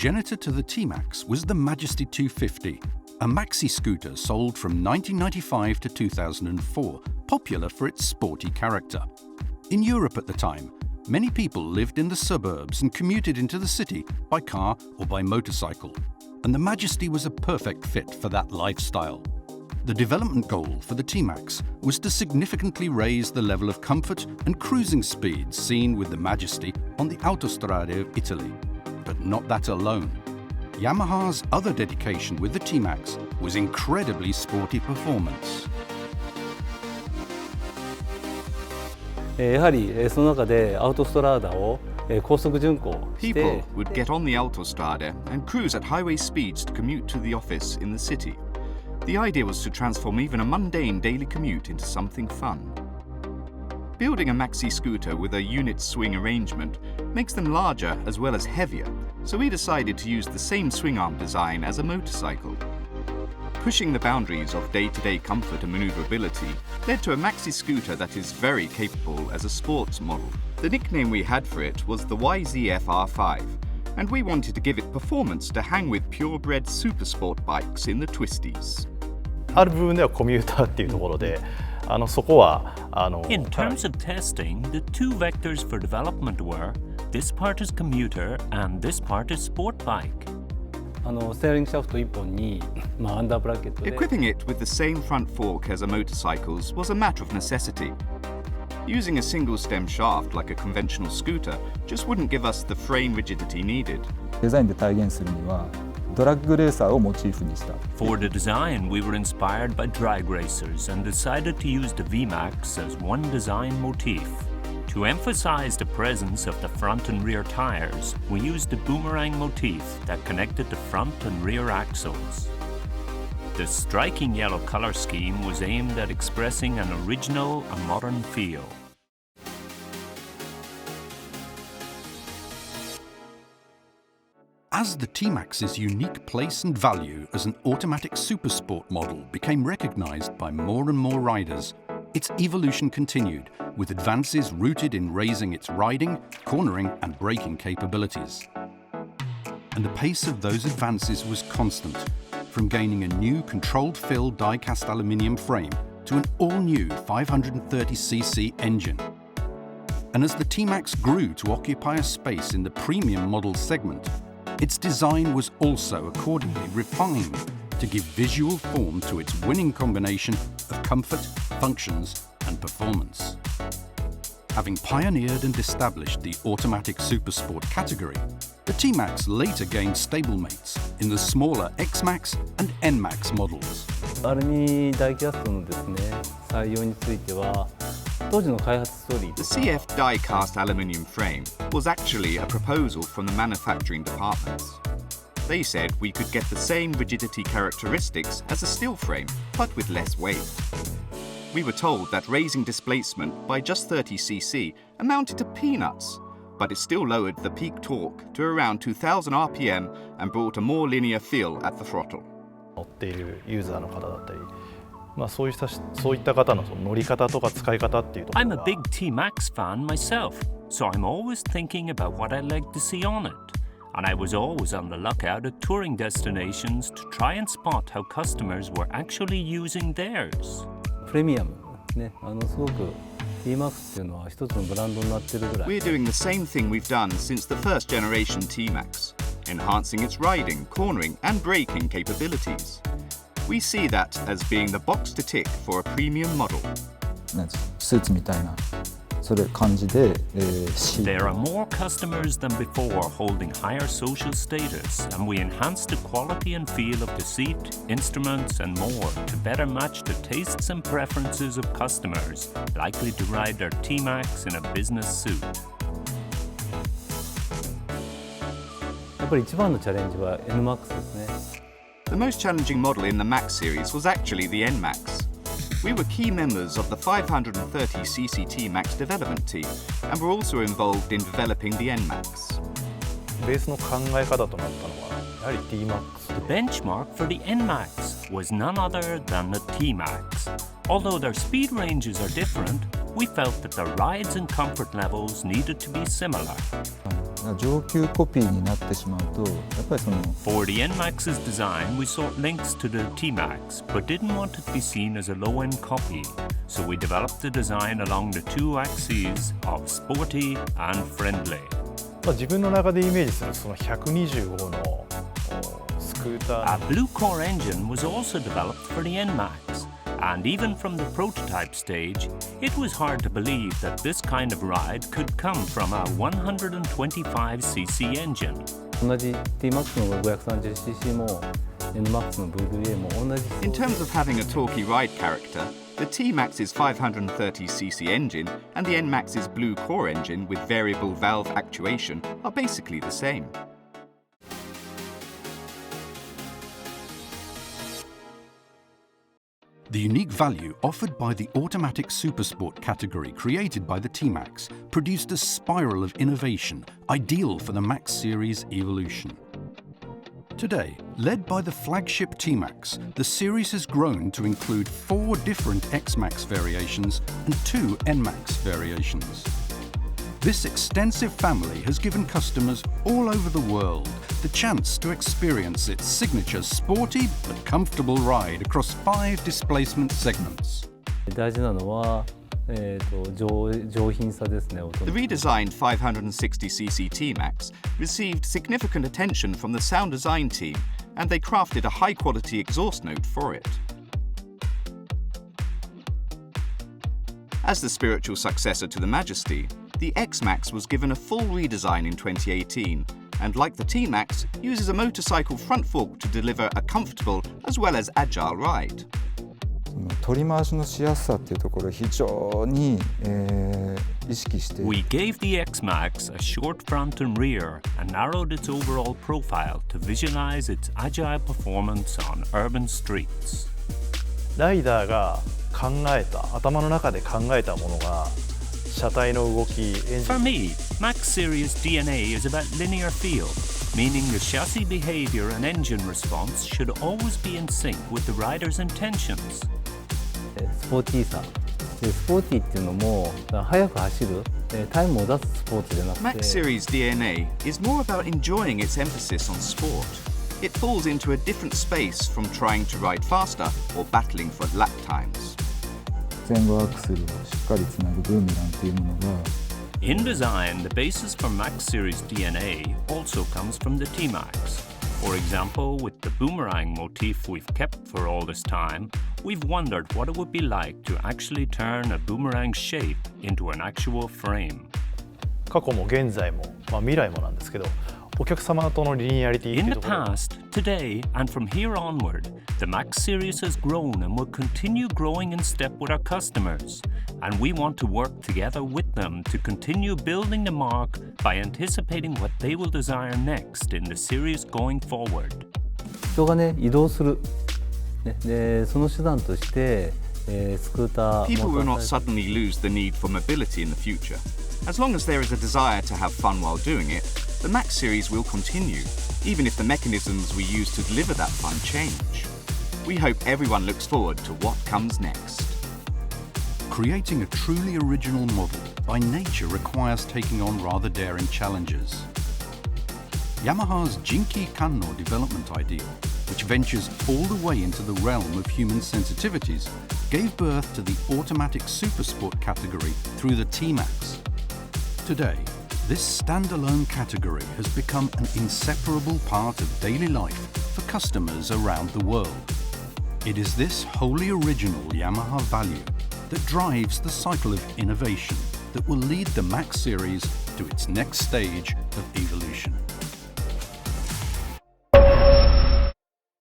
progenitor to the T-Max was the Majesty 250, a maxi scooter sold from 1995 to 2004, popular for its sporty character. In Europe at the time, many people lived in the suburbs and commuted into the city by car or by motorcycle, and the Majesty was a perfect fit for that lifestyle. The development goal for the T-Max was to significantly raise the level of comfort and cruising speeds seen with the Majesty on the Autostrade of Italy. But not that alone. Yamaha's other dedication with the T-Max was incredibly sporty performance. やはりその中でアウトストラーダを高速巡行して People would get on the Autostrade and cruise at highway speeds to commute to the office in the city. The idea was to transform even a mundane daily commute into something fun. Building a maxi scooter with a unit swing arrangement makes them larger as well as heavier, so we decided to use the same swing arm design as a motorcycle. Pushing the boundaries of day-to-day comfort and maneuverability led to a maxi scooter that is very capable as a sports model. The nickname we had for it was the YZF R5, and we wanted to give it performance to hang with purebred supersport bikes in the twisties. ある部分ではコミューターっていうところで、そこはIn terms of testing, the two vectors for development were this part is commuter and this part is sport bike. ステアリングシャフト1本に、アンダーブラケットで Equipping it with the same front fork as a motorcycle's was a matter of necessity. Using a single stem shaft like a conventional scooter just wouldn't give us the frame rigidity needed. デザインで体現するにはドラッグレーサーをモチーフにした。For the design, we were inspired by drag racers and decided to use the VMAX as one design motif. To emphasize the presence of the front and rear tires, we used the boomerang motif that connected the front and rear axles. The striking yellow color scheme was aimed at expressing an original and modern feel. As the T-Max's unique place and value as an automatic supersport model became recognized by more and more riders, its evolution continued, with advances rooted in raising its riding, cornering and braking capabilities. And the pace of those advances was constant, from gaining a new controlled-fill die-cast aluminium frame to an all-new 530cc engine. And as the T-Max grew to occupy a space in the premium model segment, its design was also accordingly refined to give visual form to its winning combination of comfort, functions, and performance. Having pioneered and established the automatic supersport category, the T-Max later gained stablemates in the smaller X-Max and N-Max models. アルミダイキャストのですね、採用については当時の開発ストーリー The CF die-cast aluminium frame was actually a proposal from the manufacturing departments. They said we could get the same rigidity characteristics as a steel frame, but with less weight. We were told that raising displacement by just 30cc amounted to peanuts, but it still lowered the peak torque to around 2000 RPM and brought a more linear feel at the throttle. 乗っているユーザーの方だったり、そういった方の乗り方とか使い方っていうところ I'm a big T-Max fan myself, so I'm always thinking about what I'd like to see on it. And I was always on the lookout at touring destinations to try and spot how customers were actually using theirs. プレミアムね、すごく T-Max っていうのは一つのブランドになってるぐらい。 We're doing the same thing we've done since the first generation T-Max, enhancing its riding, cornering and braking capabilities. We see that as being the box to tick for a premium model. スーツみたいなそれ感じで、There are more customers than before holding higher social status, and we enhanced the quality and feel of the seat, instruments, and more to better match the tastes and preferences of customers likely to ride their T-Max in a business suit. やっぱり一番のチャレンジは N-Max ですね。The most challenging model in the Max series was actually the N-Max. We were key members of the 530cc T-Max development team and were also involved in developing the N-Max. ベースの考え方となったのはやはり T-Max The benchmark for the N-Max was none other than the T-Max. Although their speed ranges are different, we felt that the rides and comfort levels needed to be similar. 上級コピーになってしまうとやっぱりその For the NMAX's design, we sought links to the T-Max, but didn't want it to be seen as a low-end copy. So we developed the design along the two axes of sporty and friendly. 自分の中でイメージするその125のスクーター A blue core engine was also developed for the NMAX, and even from the prototype stage, it was hard to believe that this kind of ride could come from a 125cc engine. 同じ T-Max の 530cc も NMAX の VVA も同じ In terms of having a talky ride character, the T-Max's 530cc engine and the N-Max's blue core engine with variable valve actuation are basically the same. The unique value offered by the automatic supersport category created by the T-Max produced a spiral of innovation ideal for the Max series evolution. Today, led by the flagship T-Max, the series has grown to include 4 different X-Max variations and 2 N-Max variations. This extensive family has given customers all over the world the chance to experience its signature sporty but comfortable ride across 5 displacement segments. 大事なのは、上品さですね。 The redesigned 560cc T-Max received significant attention from the sound design team, and they crafted a high-quality exhaust note for it. As the spiritual successor to the Majesty, the X-Max was given a full redesign in 2018, and like the T-Max, uses a motorcycle front fork to deliver a comfortable as well as agile ride. 取り回しのしやすさっていうところを非常に、意識して We gave the X-Max a short front and rear and narrowed its overall profile to visualize its agile performance on urban streets. ライダーが考えた頭の中で考えたものが車体の動きエンジン For me, Max Series DNA is about linear feel, meaning the chassis behavior and engine response should always be in sync with the rider's intentions. スポーティーさでスポーティーっていうのも速く走るタイムを出すスポーツじゃなくて Max Series DNA is more about enjoying its emphasis on sport. It falls into a different space from trying to ride faster or battling for lap times. 前後アクセルをしっかりつなぐブーメランっていうものが In design, the basis for Max Series DNA also comes from the T-Max. For example, with the boomerang motif we've kept for all this time, we've wondered what it would be like to actually turn a boomerang shape into an actual frame. 過去も現在も、未来もなんですけどお客様とのリニアリティってい In う the ところ past, today, and from here onward, the Max series has grown and will continue growing in step with our customers. And we want to work together with them to continue building the mark by anticipating what they will desire next in the series going forward. 人がね移動する、ね、でその手段として、スクーター People モ will ータ not ーサイクル suddenly lose the need for mobility in the future. As long as there is a desire to have fun while doing it, the Max series will continue, even if the mechanisms we use to deliver that fun change. We hope everyone looks forward to what comes next. Creating a truly original model by nature requires taking on rather daring challenges. Yamaha's Jinki Kanno development ideal, which ventures all the way into the realm of human sensitivities, gave birth to the automatic supersport category through the T-Max. Today, this standalone category has become an inseparable part of daily life for customers around the world. It is this wholly original Yamaha value that drives the cycle of innovation that will lead the Max series to its next stage of evolution.